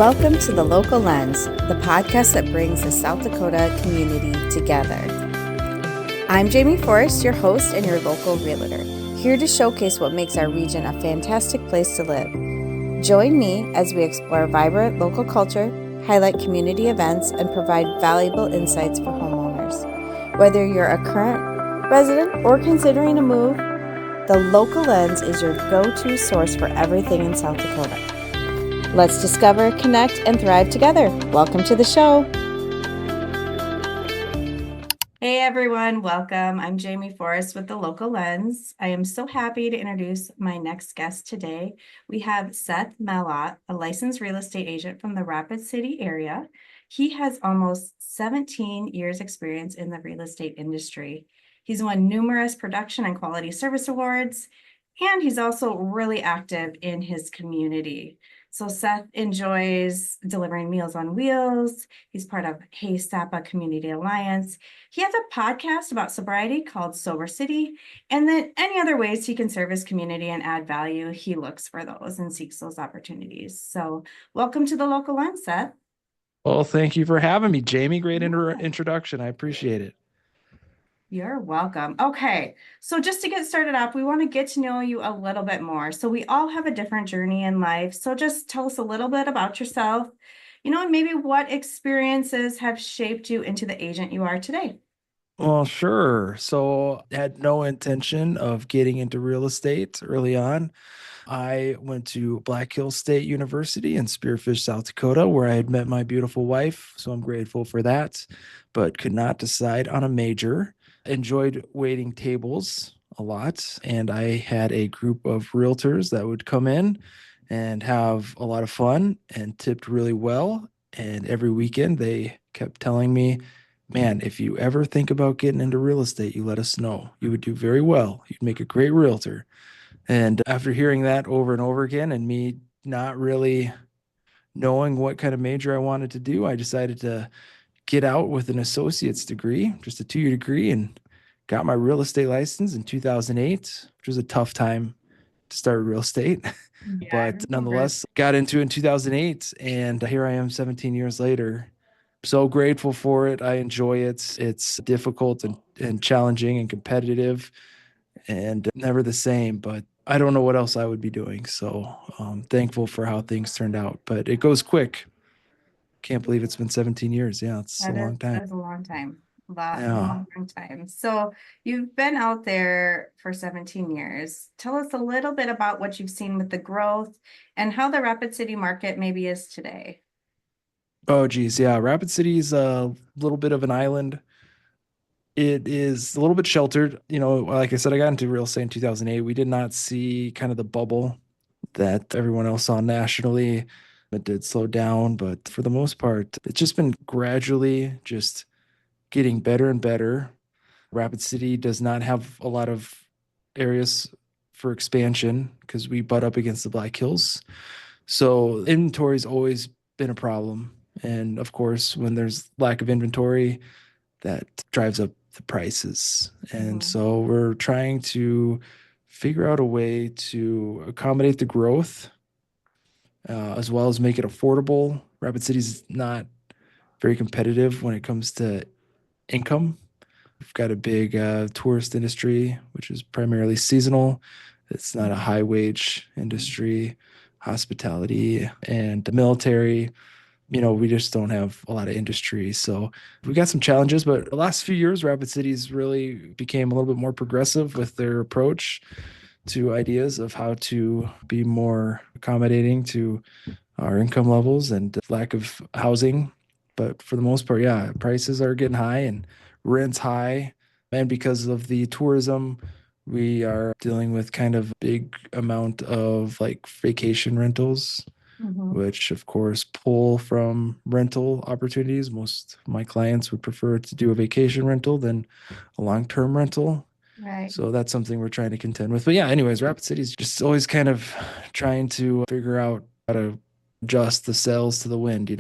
Welcome to The Local Lens, the podcast that brings the South Dakota community together. I'm Jamie Forrest, your host and your local realtor, here to showcase what makes our region a fantastic place to live. Join me as we explore vibrant local culture, highlight community events, and provide valuable insights for homeowners. Whether you're a current resident or considering a move, The Local Lens is your go-to source for everything in South Dakota. Let's discover, connect, and thrive together. Welcome to the show. Hey everyone, welcome. I'm Jamie Forrest with The Local Lens. I am so happy to introduce my next guest today. We have Seth Malott, a licensed real estate agent from the Rapid City area. He has almost 17 years experience in the real estate industry. He's won numerous production and quality service awards, and he's also really active in his community. So Seth enjoys delivering Meals on Wheels. He's part of Hey Sapa Community Alliance. He has a podcast about sobriety called Sobriety, and then any other ways he can serve his community and add value, he looks for those and seeks those opportunities. So welcome to The Local Lens, Seth. Well, thank you for having me, Jamie. Great introduction. I appreciate it. You're welcome. Okay, so just to get started off, we want to get to know you a little bit more. So we all have a different journey in life. So just tell us a little bit about yourself, and maybe what experiences have shaped you into the agent you are today. Well, sure. So I had no intention of getting into real estate early on. I went to Black Hills State University in Spearfish, South Dakota, where I had met my beautiful wife. So I'm grateful for that, but could not decide on a major. Enjoyed waiting tables a lot. And I had a group of realtors that would come in and have a lot of fun and tipped really well. And every weekend they kept telling me, man, if you ever think about getting into real estate, you let us know. You would do very well. You'd make a great realtor. And after hearing that over and over again and me not really knowing what kind of major I wanted to do, I decided to get out with an associate's degree, just a 2-year degree, and got my real estate license in 2008, which was a tough time to start real estate. Yeah, But nonetheless, got into it in 2008, and here I am 17 years later. So grateful for it. I enjoy it. It's difficult and challenging and competitive and never the same, but I don't know what else I would be doing. So thankful for how things turned out, but it goes quick. Can't believe it's been 17 years. Yeah, it's a long time. That's a long time. Yeah. Long time. So you've been out there for 17 years. Tell us a little bit about what you've seen with the growth and how the Rapid City market maybe is today. Oh, geez. Yeah. Rapid City is a little bit of an island. It is a little bit sheltered. Like I said, I got into real estate in 2008. We did not see kind of the bubble that everyone else saw nationally. It did slow down, but for the most part, it's just been gradually just getting better and better. Rapid City does not have a lot of areas for expansion because we butt up against the Black Hills. So inventory's always been a problem. And of course, when there's lack of inventory, that drives up the prices. And so we're trying to figure out a way to accommodate the growth as well as make it affordable. Rapid City's not very competitive when it comes to income. We've got a big tourist industry, which is primarily seasonal. It's not a high wage industry, hospitality and the military. We just don't have a lot of industry. So we got some challenges, but the last few years, Rapid Cities really became a little bit more progressive with their approach to ideas of how to be more accommodating to our income levels and lack of housing. But for the most part, yeah, prices are getting high and rent's high. And because of the tourism, we are dealing with kind of a big amount of like vacation rentals, which of course pull from rental opportunities. Most of my clients would prefer to do a vacation rental than a long-term rental. Right. So that's something we're trying to contend with. But yeah, anyways, Rapid City is just always kind of trying to figure out how to adjust the sails to the wind.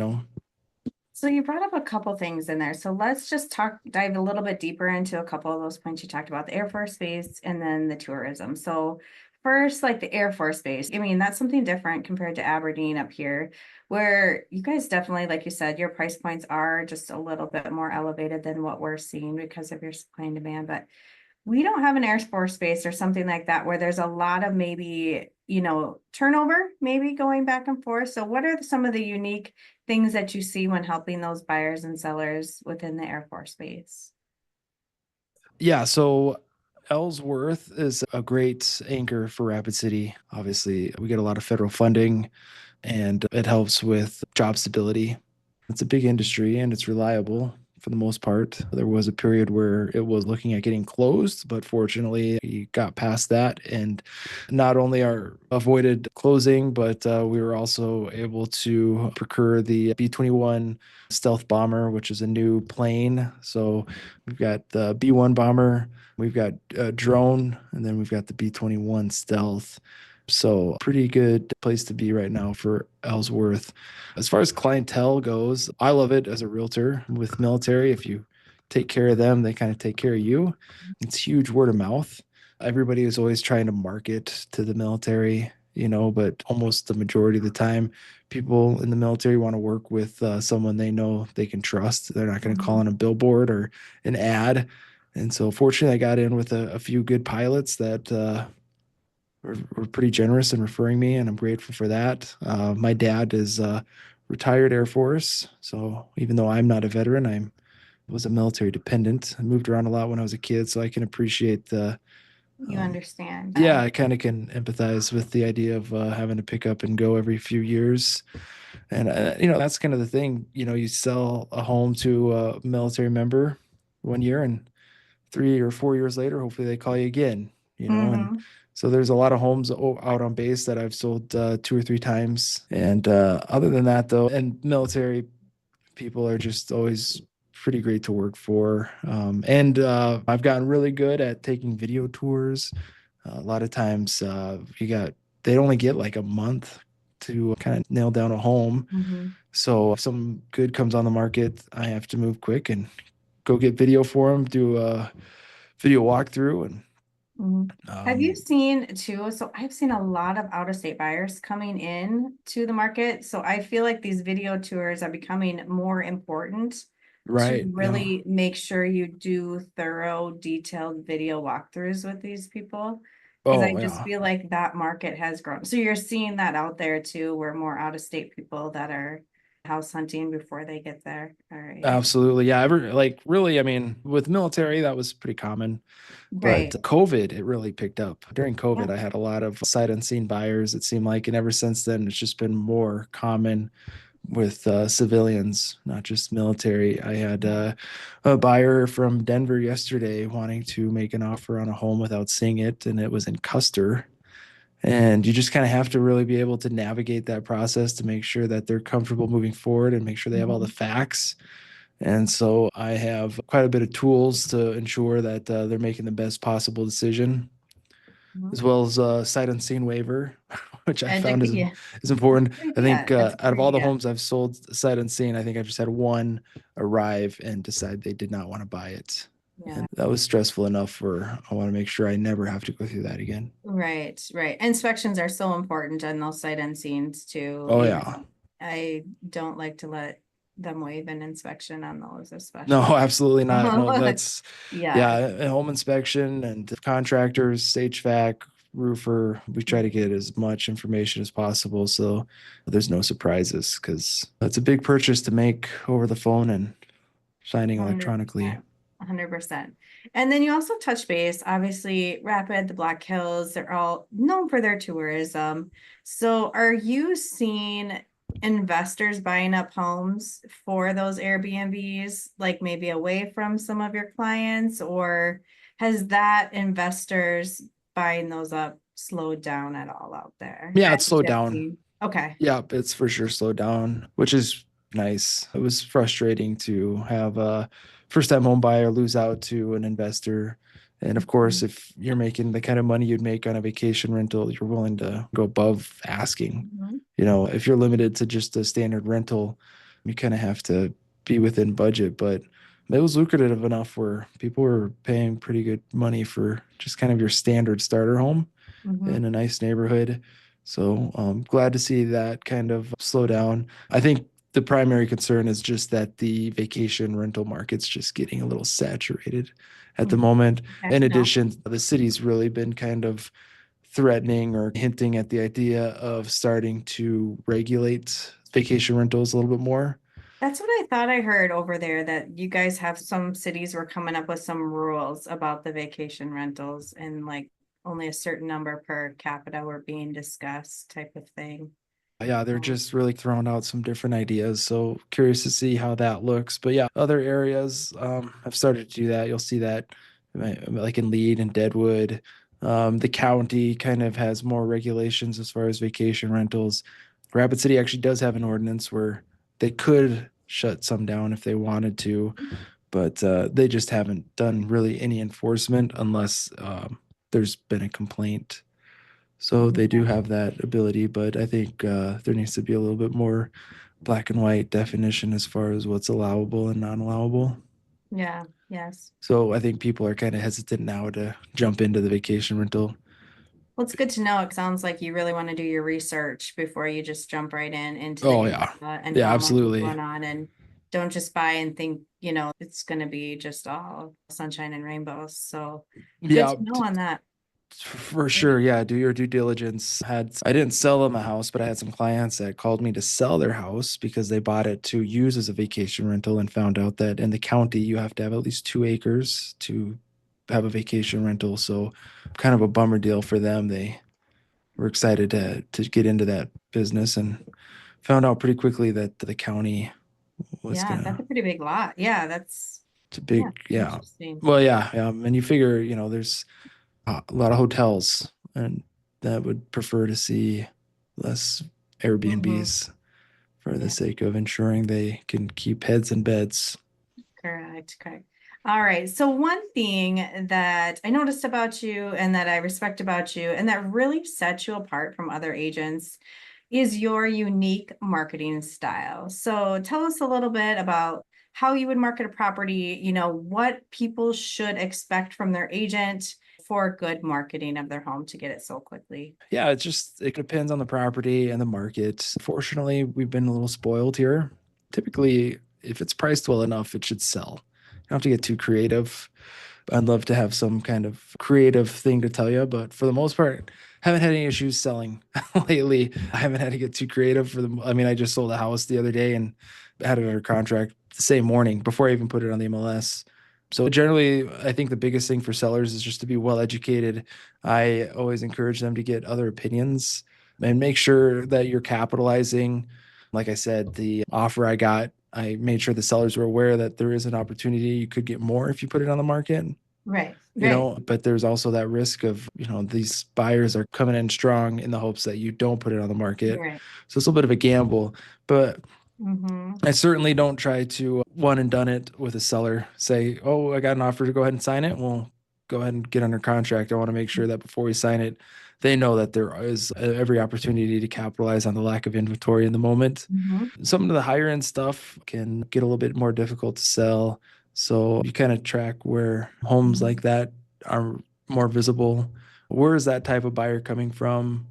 So you brought up a couple things in there. So let's just dive a little bit deeper into a couple of those points you talked about, the Air Force Base and then the tourism. So first, like the Air Force Base. I mean, that's something different compared to Aberdeen up here, where you guys definitely, like you said, your price points are just a little bit more elevated than what we're seeing because of your supply and demand. But we don't have an Air Force Base or something like that where there's a lot of maybe, turnover, maybe going back and forth. So what are some of the unique things that you see when helping those buyers and sellers within the Air Force Base? Yeah, so Ellsworth is a great anchor for Rapid City. Obviously, we get a lot of federal funding and it helps with job stability. It's a big industry and it's reliable for the most part. There was a period where it was looking at getting closed, but fortunately, we got past that and not only are avoided closing, but we were also able to procure the B-21 stealth bomber, which is a new plane. So we've got the B-1 bomber, we've got a drone, and then we've got the B-21 stealth. So pretty good place to be right now for Ellsworth. As far as clientele goes, I love it as a realtor with military. If you take care of them, they kind of take care of you. It's huge word of mouth. Everybody is always trying to market to the military, but almost the majority of the time, people in the military want to work with someone they know they can trust. They're not going to call Mhm. on a billboard or an ad. And so, fortunately, I got in with a few good pilots that were pretty generous in referring me, and I'm grateful for that. My dad is retired Air Force, so even though I'm not a veteran, I was a military dependent. I moved around a lot when I was a kid, so I can appreciate the. You Um, understand. yeah, I kind of can empathize with the idea of having to pick up and go every few years, and that's kind of the thing. You sell a home to a military member one year, and 3 or 4 years later, hopefully they call you again, and Hmm. so there's a lot of homes out on base that I've sold 2 or 3 times. And other than that, though, and military people are just always pretty great to work for. And I've gotten really good at taking video tours. A lot of times, they only get like a month to kind of nail down a home. Hmm. So if some good comes on the market, I have to move quick and go get video for them, do a video walkthrough, and Hmm. Have you um, seen too? So I've seen a lot of out-of-state buyers coming in to the market. So I feel like these video tours are becoming more important to right, yeah. really make sure you do thorough, detailed video walkthroughs with these people. Because I Oh, just yeah. feel like that market has grown. So you're seeing that out there too, where more out-of-state people that are house hunting before they get there. All right. Absolutely. Yeah. Like, really, I mean, with military, that was pretty common. But Right. COVID, it really picked up. During COVID, Yeah. I had a lot of sight unseen buyers, it seemed like. And ever since then, it's just been more common with civilians, not just military. I had a buyer from Denver yesterday wanting to make an offer on a home without seeing it, and it was in Custer. And you just kind of have to really be able to navigate that process to make sure that they're comfortable moving forward and make sure they have all the Mhm. facts. And so I have quite a bit of tools to ensure that they're making the best possible decision, as Mhm. well as sight unseen waiver, which I found Yeah. is important. I think Yeah, that's out of all pretty the good. homes I've sold sight unseen, I think I've just had one arrive and decide they did not want to buy it. Yeah. And that was stressful enough where I want to make sure I never have to go through that again. Right, right. Inspections are so important on those sight unseen's too. Oh, You yeah. know, I don't like to let them waive an inspection on those, No, especially. absolutely not. No, that's, Yeah. yeah, a home inspection and contractors, HVAC, roofer. We try to get as much information as possible so there's no surprises because it's a big purchase to make over the phone and signing electronically. 100%. 100%. And then you also touch base, obviously, Rapid, the Black Hills, they're all known for their tourism. So are you seeing investors buying up homes for those Airbnbs, like maybe away from some of your clients, or has that investors buying those up slowed down at all out there Yeah, it's and slowed down. shifting? Okay. Yeah, it's for sure slowed down, which is nice. It was frustrating to have a first time home buyer lose out to an investor. And of course, if you're making the kind of money you'd make on a vacation rental, you're willing to go above asking. Mhm. If you're limited to just a standard rental, you kind of have to be within budget. But it was lucrative enough where people were paying pretty good money for just kind of your standard starter home. Mm-hmm. in a nice neighborhood. So glad to see that kind of slow down. I think the primary concern is just that the vacation rental market's just getting a little saturated at the Mm-hmm. moment. Okay. In No, addition, the city's really been kind of threatening or hinting at the idea of starting to regulate vacation rentals a little bit more. that's what I thought I heard over there, that you guys have some cities were coming up with some rules about the vacation rentals, and like only a certain number per capita were being discussed type of thing. Yeah, they're Um, just really throwing out some different ideas. So curious to see how that looks. But yeah, other areas have started to do that. You'll see that like in Lead and Deadwood. The county kind of has more regulations as far as vacation rentals. Rapid City actually does have an ordinance where they could shut some down if they wanted to, but they just haven't done really any enforcement unless there's been a complaint. So they do okay. have that ability, but I think there needs to be a little bit more black and white definition as far as what's allowable and non allowable. Yeah, yes. So I think people are kind of hesitant now to jump into the vacation rental. Well, it's good to know. It sounds like you really want to do your research before you just jump right in into the Oh, area yeah. and Yeah, how much is absolutely. going on, and don't just buy and think, it's going to be just all sunshine and rainbows. So good Yeah, to know on that. for sure. Yeah, do your due diligence. I didn't sell them a house, but I had some clients that called me to sell their house because they bought it to use as a vacation rental and found out that in the county you have to have at least 2 acres to have a vacation rental. So kind of a bummer deal for them. They were excited to get into that business and found out pretty quickly that the county was Yeah, gonna that's a pretty big lot. Yeah, that's, it's a yeah, big, yeah. interesting. Well, yeah, and you figure, there's a lot of hotels, and that would prefer to see less Mm-hmm. Airbnbs for the Yeah. sake of ensuring they can keep heads in beds. Correct, correct. All right. So one thing that I noticed about you and that I respect about you and that really sets you apart from other agents is your unique marketing style. So tell us a little bit about how you would market a property, what people should expect from their agent for good marketing of their home to get it sold quickly. Yeah, it depends on the property and the market. Fortunately, we've been a little spoiled here. Typically, if it's priced well enough, it should sell. You don't have to get too creative. I'd love to have some kind of creative thing to tell you, but for the most part, haven't had any issues selling lately. I haven't had to get too creative I mean, I just sold a house the other day and had it under contract the same morning before I even put it on the MLS. So generally, I think the biggest thing for sellers is just to be well educated. I always encourage them to get other opinions and make sure that you're capitalizing. Like I said, the offer I got, I made sure the sellers were aware that there is an opportunity. You could get more if you put it on the market, Right, right, but there's also that risk of, these buyers are coming in strong in the hopes that you don't put it on the market. right. So it's a little bit of a gamble, but Mm-hmm. I certainly don't try to one and done it with a seller. Say, oh, I got an offer to go ahead and sign it. Well, go ahead and get under contract. I want to make sure that before we sign it, they know that there is every opportunity to capitalize on the lack of inventory in the moment. Mm-hmm. Some of the higher end stuff can get a little bit more difficult to sell. So you kind of track where homes like that are more visible. Where is that type of buyer coming from?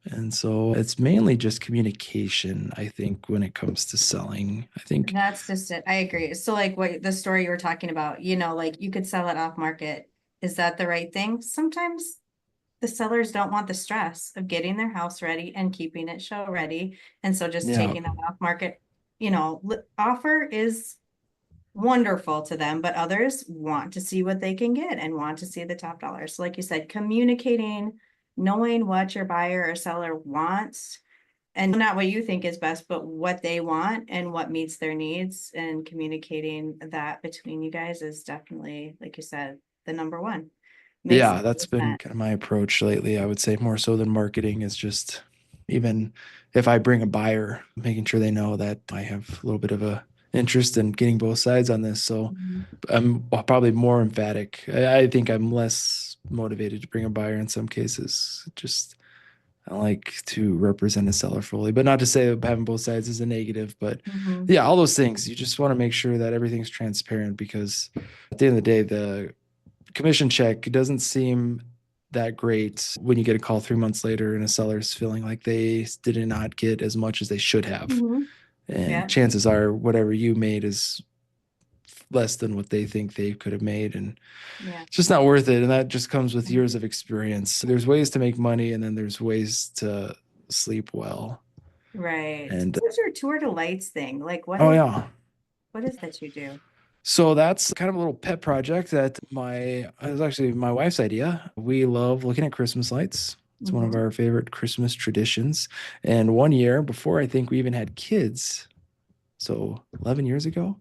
And so it's mainly just communication, I think, when it comes to selling. I think, That's just it. I agree. So like what the story you were talking about, like you could sell it off market. Is that the right thing? Sometimes the sellers don't want the stress of getting their house ready and keeping it show ready. And so just yeah, taking that off market, offer is wonderful to them, but others want to see what they can get and want to see the top dollar. So like you said, communicating, knowing what your buyer or seller wants and not what you think is best, but what they want and what meets their needs, and communicating that between you guys is definitely, like you said, the number one. Makes a yeah, lot that's of been sense. kind of my approach lately. I would say more so than marketing is just even if I bring a buyer, making sure they know that I have a little bit of a interest in getting both sides on this. So Mhm. I'm probably more emphatic. I think I'm less motivated to bring a buyer in some cases. Just I like to represent a seller fully, but not to say that having both sides is a negative. But Mhm. yeah, all those things. You just want to make sure that everything's transparent because at the end of the day, the commission check doesn't seem that great when you get a call 3 months later and a seller's feeling like they did not get as much as they should have. Mhm. And Yeah. chances are whatever you made is less than what they think they could have made. And Yeah. it's just not worth it. And that just comes with Mhm. years of experience. There's ways to make money, and then there's ways to sleep well. Right. And What's your tour to lights thing? Like, oh, yeah. what is that you do? So that's kind of a little pet project that it was actually my wife's idea. We love looking at Christmas lights. It's one of Hmm. our favorite Christmas traditions. And one year before I think we even had kids, so 11 years ago,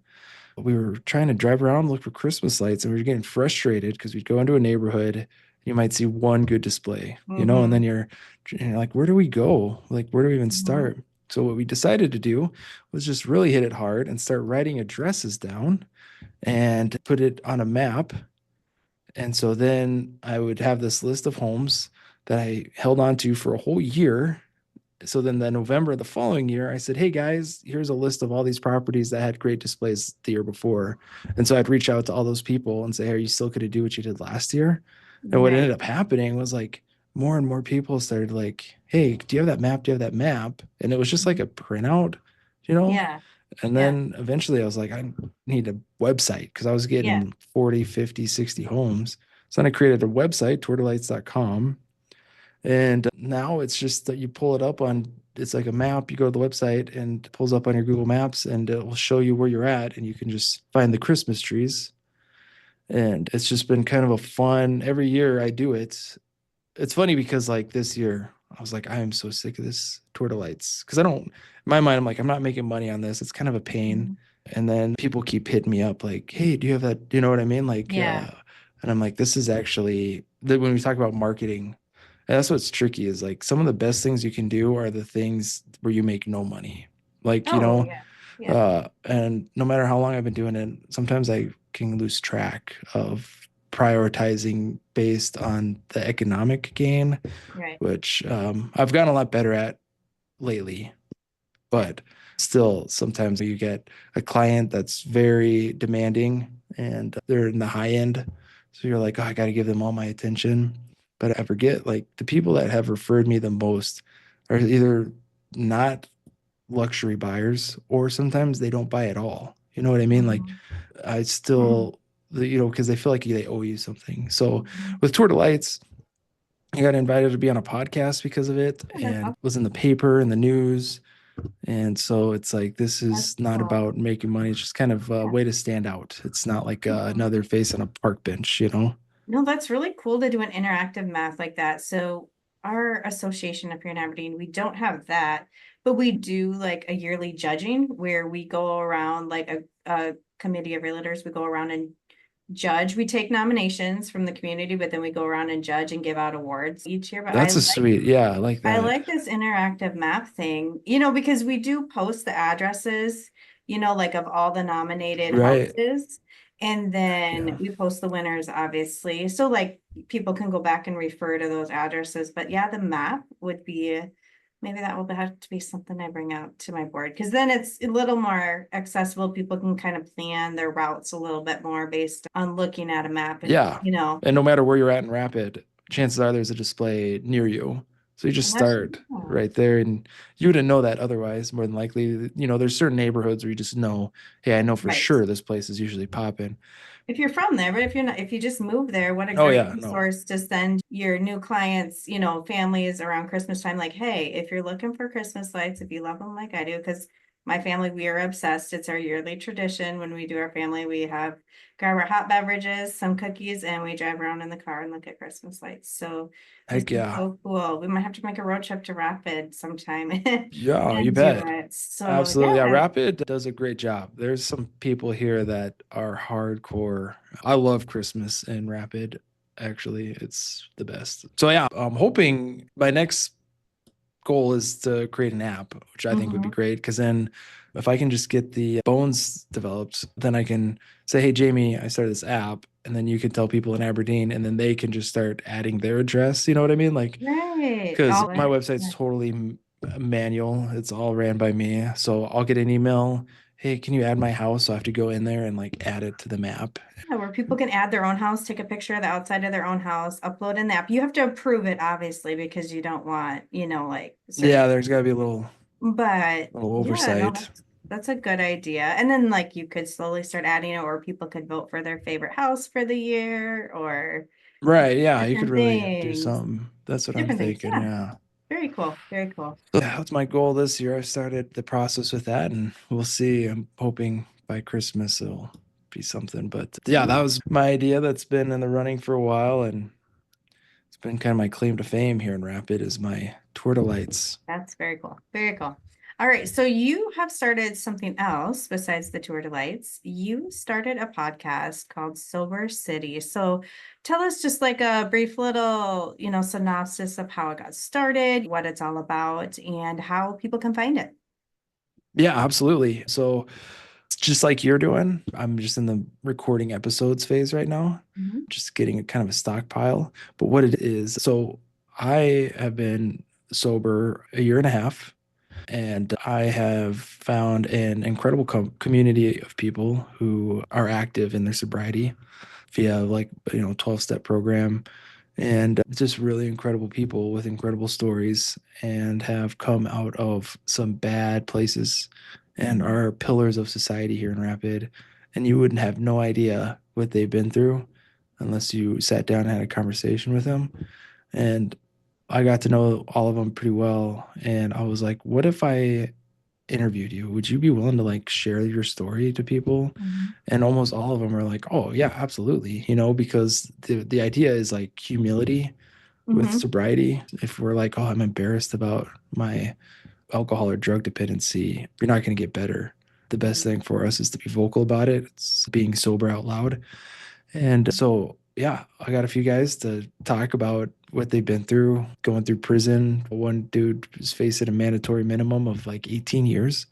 we were trying to drive around, look for Christmas lights, and we were getting frustrated because we'd go into a neighborhood, you might see one good display, and then Hmm. you're like, where do we go? Like, where do we even Hmm. start? So what we decided to do was just really hit it hard and start writing addresses down and put it on a map. And so then I would have this list of homes that I held on to for a whole year. So then the November of the following year, I said, hey guys, here's a list of all these properties that had great displays the year before. And so I'd reach out to all those people and say, hey, are you still going to do what you did last year? And what ended Right. up happening was like more and more people started like, hey, do you have that map? Do you have that map? And it was just like Mhm. a printout, you know? Yeah. And Yeah. then eventually I was like, I need a website because I was Yeah. getting 40, 50, 60 homes. So then I created a website, tourtolights.com. And now it's just that you pull it up on, it's like a map. You go to the website and it pulls up on your Google Maps and it will show you where you're at. And you can just find the Christmas trees. And it's just been kind of a fun, every year I do it. It's funny because like this year, I was like, I am so sick of this tour de lights. Cause I don't, in my mind, I'm like, I'm not making money on this. It's kind of a pain. Mhm. And then people keep hitting me up like, hey, do you have that? You know what I mean? Yeah. And I'm like, this is actually, when we talk about marketing, and that's what's tricky is like some of the best things you can do are the things where you make no money. Like, Oh, yeah. Yeah. and no matter how long I've been doing it, sometimes I can lose track of prioritizing based on the economic gain, Right. which I've gotten a lot better at lately. Yeah. But still, sometimes you get a client that's very demanding and they're in the high end. So you're like, oh, I got to give them all my attention. But I forget like the people that have referred me the most are either not luxury buyers or sometimes they don't buy at all. You know what I mean? Like Mhm. I still, because they feel like they owe you something. So Mhm. with Tour de Lights, I got invited to be on a podcast because of it Oh, that's and awesome. was in the paper and the news. And so it's like, this That's is not cool. about making money. It's just kind of a Yeah. way to stand out. It's not like Mhm. another face on a park bench. No, that's really cool to do an interactive math like that. So our association up here in Aberdeen, we don't have that, but we do like a yearly judging where we go around like a committee of realtors, we go around and judge. We take nominations from the community, but then we go around and judge and give out awards each year. But That's a sweet, yeah, I like I that. like this interactive map thing, because we do post the addresses, like of all the nominated Right. houses. And then Yeah. we post the winners, obviously. So like people can go back and refer to those addresses. But yeah, the map would be, maybe that will have to be something I bring out to my board because then it's a little more accessible. People can kind of plan their routes a little bit more based on looking at a map and, Yeah. And no matter where you're at in Rapid, chances are there's a display near you. So you just that's, start yeah, right there and you wouldn't know that otherwise, more than likely. There's certain neighborhoods where you just know, hey, I know for right. sure this place is usually popping. If you're from there, but if you're not, if you just move there, what a Oh great yeah, no. resource to send your new clients, families around Christmas time. Like, hey, if you're looking for Christmas lights, if you love them like I do, because my family, we are obsessed. It's our yearly tradition. When we do our family, we grab our hot beverages, some cookies, and we drive around in the car and look at Christmas lights. So this Heck is yeah. so cool. We might have to make a road trip to Rapid sometime Yeah, you and do bet. it. So Absolutely. Yeah, yeah. Rapid does a great job. There's some people here that are hardcore. I love Christmas in Rapid. Actually, it's the best. So yeah, I'm hoping my next goal is to create an app, which I think would be Mhm. great. Because then, if I can just get the bones developed, then I can say, "Hey, Jamie, I started this app," and then you can tell people in Aberdeen, and then they can just start adding their address. You know what I mean? Like, Right. because All my right. website's Yeah. totally manual. It's all ran by me. So I'll get an email. hey, can you add my house? So I have to go in there and like add it to the map. Yeah, where people can add their own house, take a picture of the outside of their own house, upload in the app. You have to approve it, obviously, because you don't want, like certain, Yeah, there's got to be a but little yeah, no, oversight. that's a good idea. And then like you could slowly start adding it, or people could vote for their favorite house for the year, or Right. Yeah, you could different really do things. something. That's what I'm Different things. thinking. Yeah. Yeah. Very cool. Very cool. So that's my goal this year. I started the process with that, and we'll see. I'm hoping by Christmas it'll be something. But yeah, that was my idea that's been in the running for a while, and it's been kind of my claim to fame here in Rapid is my tour de lights. That's very cool. Very cool. All right. So you have started something else besides the Tour Delights. You started a podcast called Sober City. So tell us just like a brief little, synopsis of how it got started, what it's all about, and how people can find it. Yeah, absolutely. So it's just like you're doing. I'm just in the recording episodes phase right now, Mhm. just getting a kind of a stockpile. But what it is, so I have been sober a year and a half, and I have found an incredible community of people who are active in their sobriety via like 12-step program, and just really incredible people with incredible stories and have come out of some bad places and Mhm. are pillars of society here in Rapid. And you wouldn't have no idea what they've been through unless you sat down and had a conversation with them. And I got to know all of them pretty well. And I was like, what if I interviewed you? Would you be willing to like share your story to people? Mhm. And almost all of them are like, oh yeah, absolutely. Because the idea is like humility with Mhm. sobriety. If we're like, oh, I'm embarrassed about my alcohol or drug dependency, you're not going to get better. The best thing for us is to be vocal about it. It's being sober out loud. And so, yeah, I got a few guys to talk about what they've been through, going through prison. One dude was facing a mandatory minimum of like 18 years,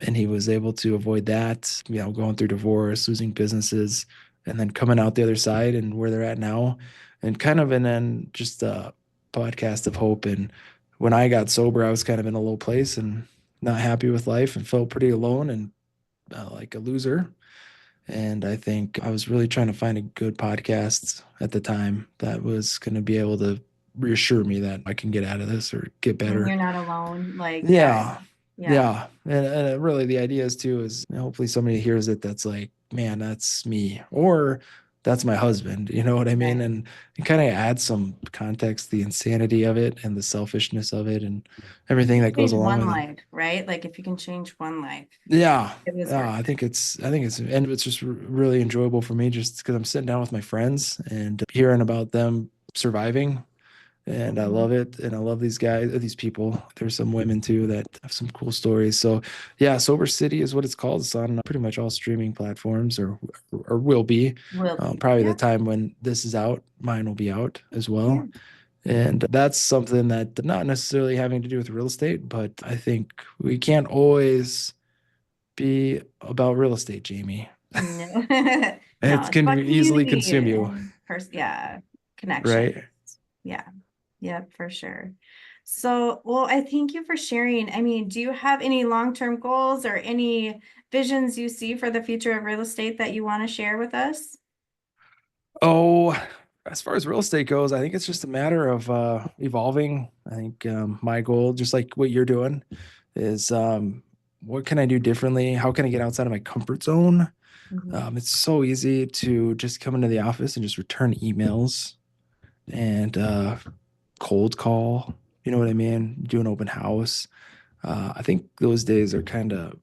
and he was able to avoid that, going through divorce, losing businesses, and then coming out the other side and where they're at now. And kind of, and then just a podcast of hope. And when I got sober, I was kind of in a low place and not happy with life and felt pretty alone and like a loser. And I think I was really trying to find a good podcast at the time that was going to be able to reassure me that I can get out of this or get And better. you're not alone. Like, yeah. Yeah. Yeah. Yeah. And really the idea is too is hopefully somebody hears it that's like, man, that's me. Or that's my husband. You know what I mean? Right. And it kind of adds some context, the insanity of it and the selfishness of it and everything that goes Change along one with it. life, right? Like if you can change one life, Yeah. it was Yeah. worth And it's just really enjoyable for me just because I'm sitting down with my friends and hearing about them surviving, and I it. love it. And I love these guys, these people. There's some women too that have some cool stories. So, yeah, Sober City is what it's called. It's on pretty much all streaming platforms, or will be. Will be. Probably the Yeah. time when this is out, mine will be out as Yeah. well. And that's something that not necessarily having to do with real estate, but I think we can't always be about real estate, Jamie. No, no, It it's can about easily community consume you, and yeah, connection. right? Yeah. Yep, for sure. So, well, I thank you for sharing. I mean, do you have any long-term goals or any visions you see for the future of real estate that you want to share with us? Oh, as far as real estate goes, I think it's just a matter of evolving. I think my goal, just like what you're doing, is what can I do differently? How can I get outside of my comfort zone? Mhm. It's so easy to just come into the office and just return emails and cold call. You know what I mean? Do an open house. I think those days are kind of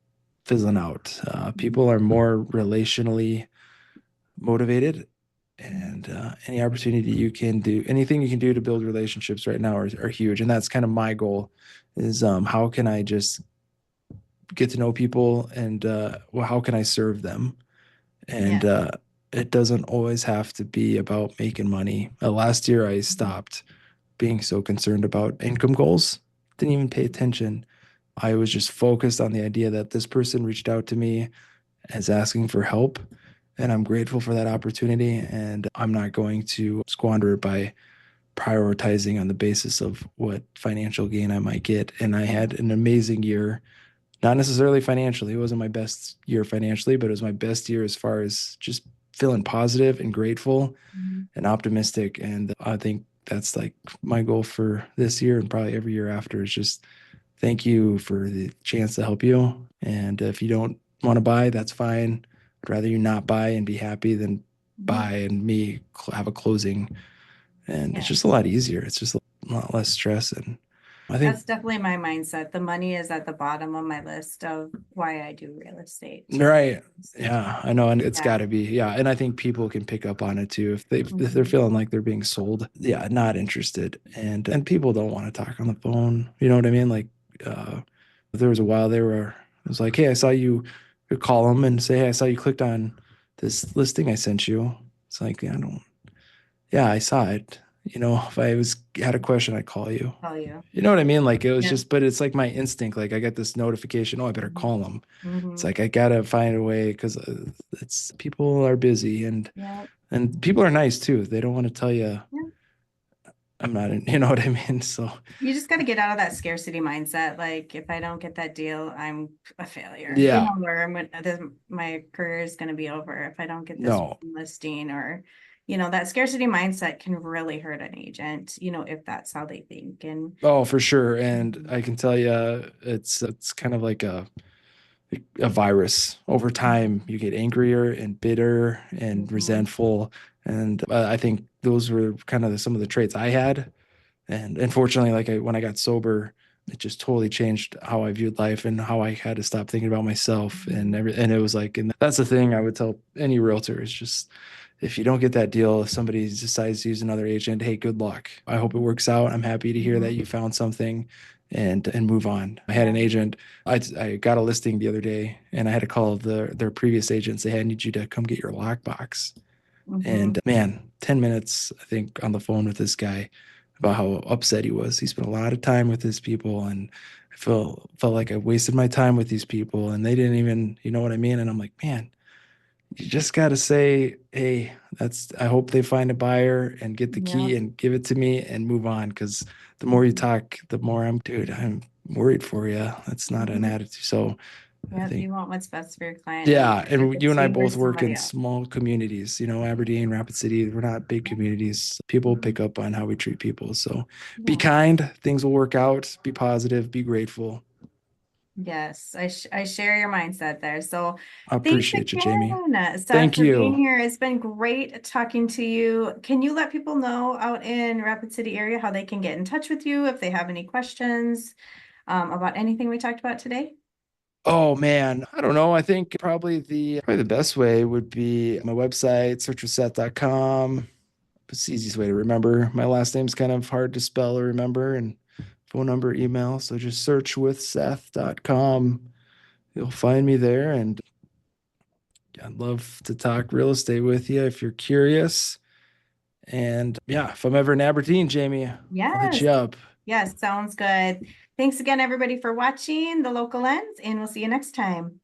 fizzling out. People are more relationally motivated, Mhm. and any opportunity you can do, anything you can do to build relationships right now are huge. And that's kind of my goal is how can I just get to know people and well, how can I serve them? And Yeah. it doesn't always have to be about making money. Last year, I Mhm. stopped being so concerned about income goals, didn't even pay attention. I was just focused on the idea that this person reached out to me as asking for help. And I'm grateful for that opportunity. And I'm not going to squander it by prioritizing on the basis of what financial gain I might get. And I had an amazing year Not necessarily financially. It wasn't my best year financially, but it was my best year as far as just feeling positive and grateful Mhm. and optimistic. And I think that's like my goal for this year and probably every year after is just thank you for the chance to help you. And if you don't want to buy, that's fine. I'd rather you not buy and be happy than Mhm. buy and me have a closing. And it's Yeah. just a lot easier. It's just a lot less stress. And I think, That's definitely my mindset. The money is at the bottom of my list of why I do real estate too. right. Yeah, I know. And it's Yeah. got to be. Yeah. And I think people can pick up on it too. If they're Mhm. feeling like they're being sold, yeah, not interested. And people don't want to talk on the phone. You know what I mean? Like, uh, there was a while there where it was like, hey, I saw you call them and say, hey, I saw you clicked on this listing I sent you. It's like, yeah, I don't, yeah, I saw it. You know, if I was had a question, I'd call you. Tell you. You know what I mean? Like it was Yep. just, but it's like my instinct. Like I get this notification, oh, I better call them. It's Mm-hmm. like I gotta find a way because it's people are busy Yep. and people are nice too. They don't want to tell you Yep. I'm not in, you know what I mean? So You just got to get out of that scarcity mindset. Like, if I don't get that deal, I'm a failure. You yeah, know, where my career is going to be over if I don't get this no, listing, or, you know, that scarcity mindset can really hurt an agent, you know, if that's how they think. And oh for sure. And I can tell you, it's kind of like a virus. Over time, you get angrier and bitter and Mhm. resentful. And I think those were kind of some of the traits I had. And unfortunately, when I got sober, it just totally changed how I viewed life and how I had to stop thinking about myself Mhm. and it was like, and that's the thing I would tell any realtor is just, if you don't get that deal, if somebody decides to use another agent, hey, good luck. I hope it works out. I'm happy to hear that Mhm. you found something and move on. I had Yeah. an agent. I got a listing the other day and I had to call their previous agent and say, hey, I need you to come get your lockbox. Mhm. And man, 10 minutes, I think, on the phone with this guy about how upset he was. He spent a lot of time with his people and I felt like I wasted my time with these people and they didn't even, you know what I mean? And I'm like, man, you just got to say, hey, I hope they find a buyer and get the Yeah. key and give it to me and move on. Cause the more you Mhm. talk, the more I'm worried for you. That's not an Mhm. attitude. So I Yep. think You want what's best for your client, no yeah, matter if and you it's and I you or both work somebody in else. small communities, Aberdeen, Rapid City, we're not big communities. People Mhm. pick up on how we treat people. So be Yeah. kind, things will work out, be positive, be grateful. Yes, I share your mindset there. So I thanks appreciate you, Jamie. again, Seth, Thank for being you. here. It's been great talking to you. Can you let people know out in Rapid City area how they can get in touch with you if they have any questions about anything we talked about today? Oh man, I don't know. I think probably the best way would be my website, searchwithseth.com. It's the easiest way to remember. My last name's kind of hard to spell or remember, and phone number, email. So just searchwithseth.com. You'll find me there, and I'd love to talk real estate with you if you're curious. And yeah, if I'm ever in Aberdeen, Jamie, I'll hit Yes, you up. yes, sounds good. Thanks again, everybody, for watching The Local Lens, and we'll see you next time.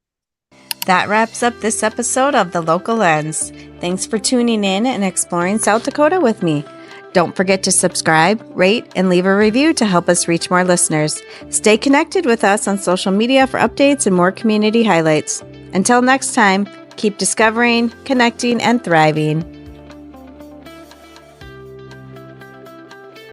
That wraps up this episode of The Local Lens. Thanks for tuning in and exploring South Dakota with me. Don't forget to subscribe, rate, and leave a review to help us reach more listeners. Stay connected with us on social media for updates and more community highlights. Until next time, keep discovering, connecting, and thriving.